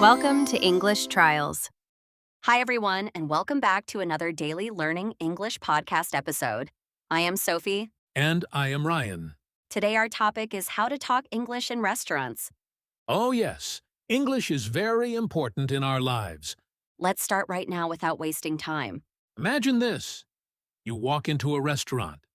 Welcome to English Trials. Hi, everyone, and welcome back to another daily learning English podcast episode. I am Sophie. And I am Ryan. Today, our topic is how to talk English in restaurants. Oh, yes, English is very important in our lives. Let's start right now without wasting time. Imagine this. You walk into a restaurant.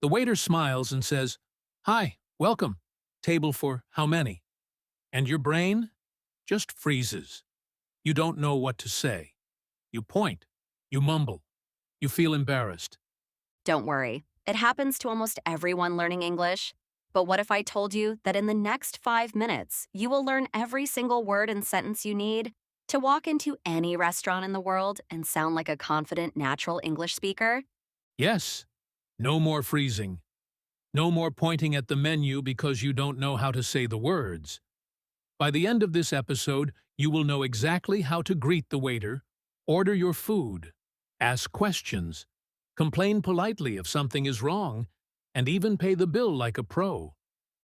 The waiter smiles and says, "Hi, welcome. Table for how many?" And your brain just freezes. You don't know what to say. You point. You mumble. You feel embarrassed. Don't worry, it happens to almost everyone learning English. But what if I told you that in the next 5 minutes, you will learn every single word and sentence you need to walk into any restaurant in the world and sound like a confident, natural English speaker? Yes, no more freezing. No more pointing at the menu because you don't know how to say the words. By the end of this episode, you will know exactly how to greet the waiter, order your food, ask questions, complain politely if something is wrong, and even pay the bill like a pro.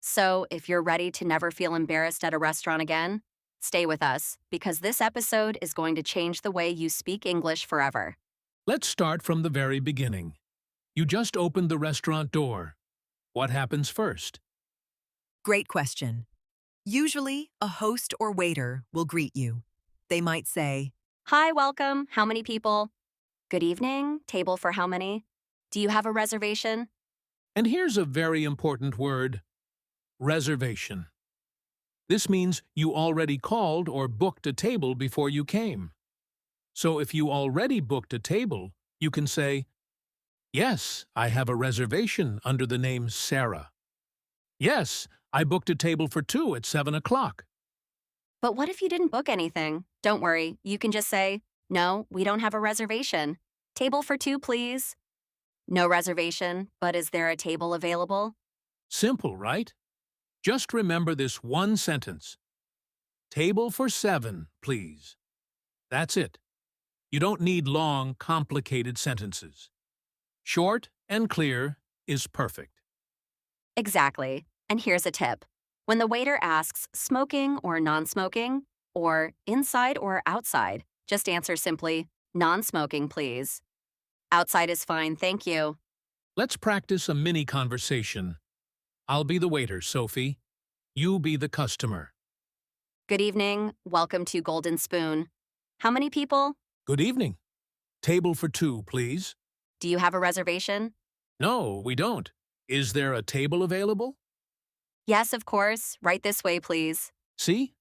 So, if you're ready to never feel embarrassed at a restaurant again, stay with us because this episode is going to change the way you speak English forever. Let's start from the very beginning. You just opened the restaurant door. What happens first? Great question. Usually, a host or waiter will greet you. They might say, Hi, welcome. How many people? Good evening. Table for how many? Do you have a reservation? And here's a very important word: reservation. This means you already called or booked a table before you came. So if you already booked a table, you can say, "Yes, I have a reservation under the name Sarah." "Yes, I booked a table for 2 at 7 o'clock." But what if you didn't book anything? Don't worry. You can just say, No, we don't have a reservation. Table for 2, please. No reservation, but is there a table available? Simple, right? Just remember this one sentence. Table for 7, please. That's it. You don't need long, complicated sentences. Short and clear is perfect. Exactly. And here's a tip. When the waiter asks smoking or non-smoking, or inside or outside, just answer simply, non-smoking, please. Outside is fine, thank you. Let's practice a mini conversation. I'll be the waiter, Sophie. You be the customer. Good evening. Welcome to Golden Spoon. How many people? Good evening. Table for 2, please. Do you have a reservation? No, we don't. Is there a table available? Yes, of course. Right this way, please. See?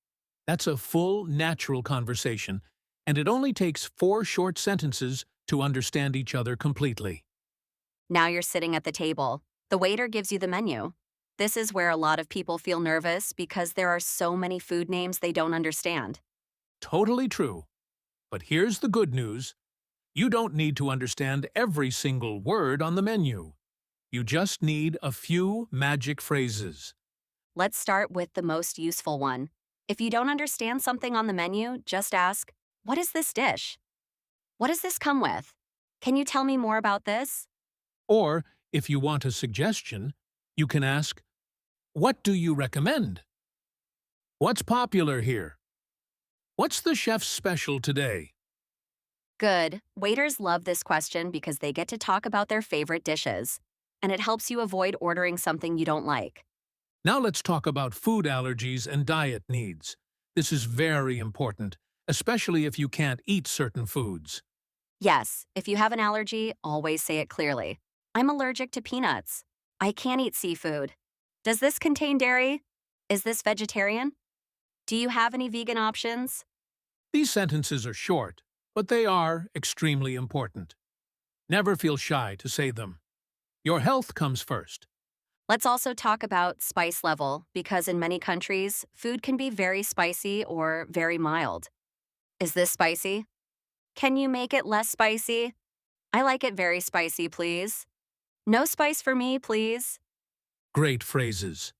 That's a full, natural conversation, and it only takes 4 short sentences to understand each other completely. Now you're sitting at the table. The waiter gives you the menu. This is where a lot of people feel nervous because there are so many food names they don't understand. Totally true. But here's the good news. You don't need to understand every single word on the menu. You just need a few magic phrases. Let's start with the most useful one. If you don't understand something on the menu, just ask, What is this dish? What does this come with? Can you tell me more about this? Or, if you want a suggestion, you can ask, "What do you recommend? What's popular here? What's the chef's special today?" Good. Waiters love this question because they get to talk about their favorite dishes, and it helps you avoid ordering something you don't like. Now let's talk about food allergies and diet needs. This is very important, especially if you can't eat certain foods. Yes, if you have an allergy, always say it clearly. I'm allergic to peanuts. I can't eat seafood. Does this contain dairy? Is this vegetarian? Do you have any vegan options? These sentences are short, but they are extremely important. Never feel shy to say them. Your health comes first. Let's also talk about spice level because in many countries, food can be very spicy or very mild. Is this spicy? Can you make it less spicy? I like it very spicy, please. No spice for me, please. Great phrases.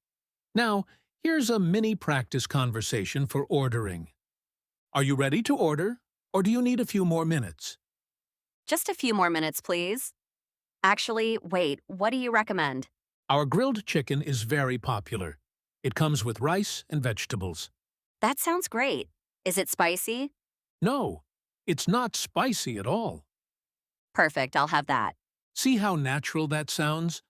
Now, here's a mini practice conversation for ordering. Are you ready to order, or do you need a few more minutes? Just a few more minutes, please. Actually, wait, what do you recommend? Our grilled chicken is very popular. It comes with rice and vegetables. That sounds great. Is it spicy? No, it's not spicy at all. Perfect, I'll have that. See how natural that sounds?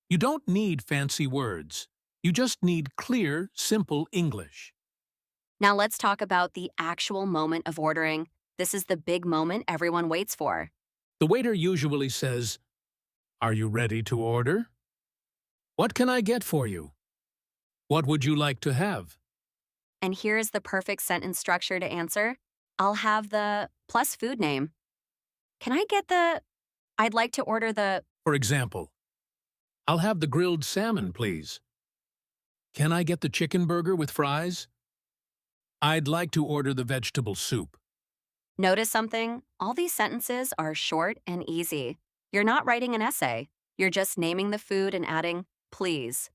You don't need fancy words. You just need clear, simple English. Now let's talk about the actual moment of ordering. This is the big moment everyone waits for. The waiter usually says, "Are you ready to order? What can I get for you? What would you like to have?" And here is the perfect sentence structure to answer. I'll have the plus food name. Can I get the I'd like to order the For example, "I'll have the grilled salmon, please. Can I get the chicken burger with fries? I'd like to order the vegetable soup." Notice something? All these sentences are short and easy. You're not writing an essay. You're just naming the food and adding please.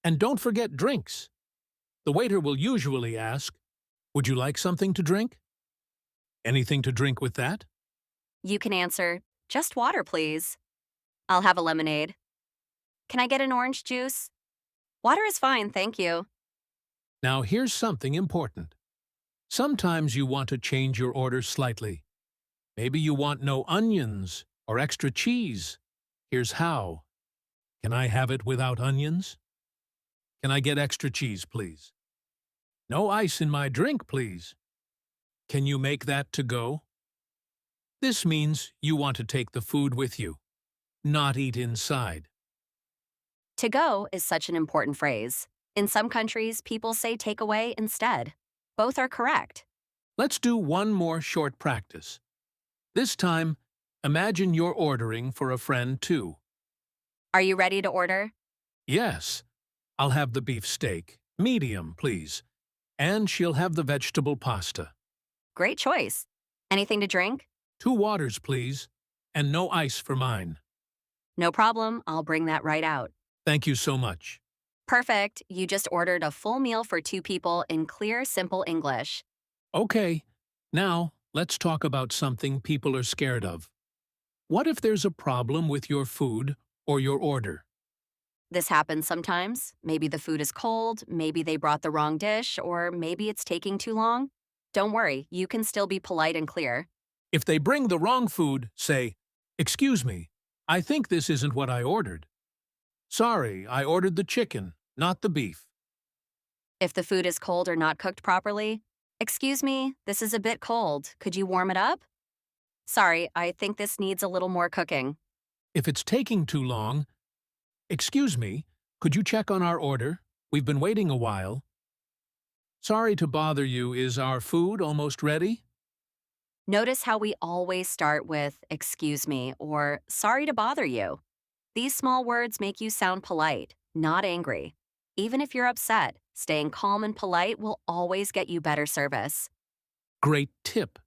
And don't forget drinks. The waiter will usually ask, "Would you like something to drink? Anything to drink with that?" You can answer, just water, please. I'll have a lemonade. Can I get an orange juice? Water is fine, thank you. Now here's something important. Sometimes you want to change your order slightly. Maybe you want no onions or extra cheese. Here's how. "Can I have it without onions? Can I get extra cheese, please? No ice in my drink, please. Can you make that to go?" This means you want to take the food with you, not eat inside. To go is such an important phrase. In some countries, people say takeaway instead. Both are correct. Let's do one more short practice. This time, imagine you're ordering for a friend too. Are you ready to order? "Yes, I'll have the beef steak, medium, please, and she'll have the vegetable pasta. Great choice. Anything to drink? 2 waters, please, and no ice for mine. No problem, I'll bring that right out. Thank you so much." Perfect, you just ordered a full meal for 2 people in clear, simple English. Okay, now let's talk about something people are scared of. What if there's a problem with your food or your order? This happens sometimes. Maybe the food is cold, maybe they brought the wrong dish, or maybe it's taking too long. Don't worry, you can still be polite and clear. If they bring the wrong food, say, "Excuse me, I think this isn't what I ordered. Sorry, I ordered the chicken, not the beef." If the food is cold or not cooked properly, excuse me, this is a bit cold. Could you warm it up? Sorry, I think this needs a little more cooking. If it's taking too long, "Excuse me, could you check on our order? We've been waiting a while." "Sorry to bother you, is our food almost ready?" Notice how we always start with excuse me or sorry to bother you. These small words make you sound polite, not angry. Even if you're upset, staying calm and polite will always get you better service. Great tip.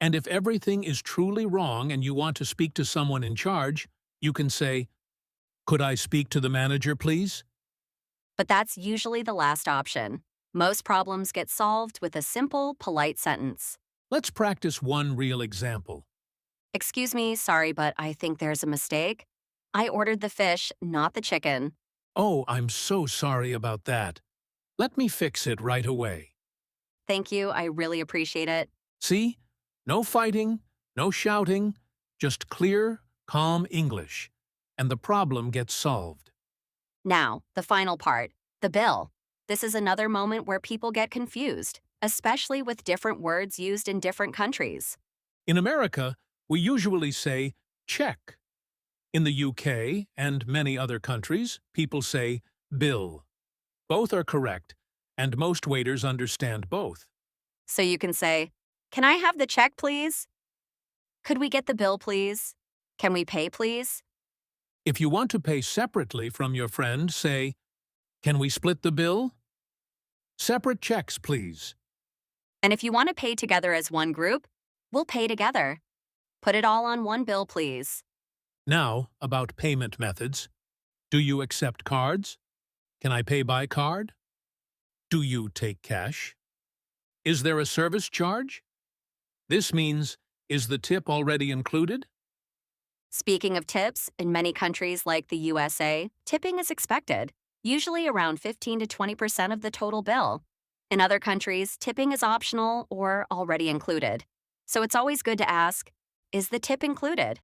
And if everything is truly wrong and you want to speak to someone in charge, you can say, "Could I speak to the manager, please?" But that's usually the last option. Most problems get solved with a simple, polite sentence. Let's practice one real example. Excuse me, sorry, but I think there's a mistake. I ordered the fish, not the chicken. "Oh, I'm so sorry about that. Let me fix it right away." Thank you, I really appreciate it. See? No fighting, no shouting, just clear, calm English. And the problem gets solved. Now, the final part, the bill. This is another moment where people get confused, especially with different words used in different countries. In America, we usually say check. In the UK and many other countries, people say bill. Both are correct, and most waiters understand both. So you can say, can I have the check, please? Could we get the bill, please? Can we pay, please? If you want to pay separately from your friend, say, "Can we split the bill? Separate checks, please." And if you want to pay together as one group, we'll pay together. Put it all on one bill, please. Now, about payment methods. Do you accept cards? Can I pay by card? Do you take cash? Is there a service charge? This means, is the tip already included? Speaking of tips, in many countries like the USA, tipping is expected, usually around 15 to 20% of the total bill. In other countries, tipping is optional or already included. So it's always good to ask, is the tip included?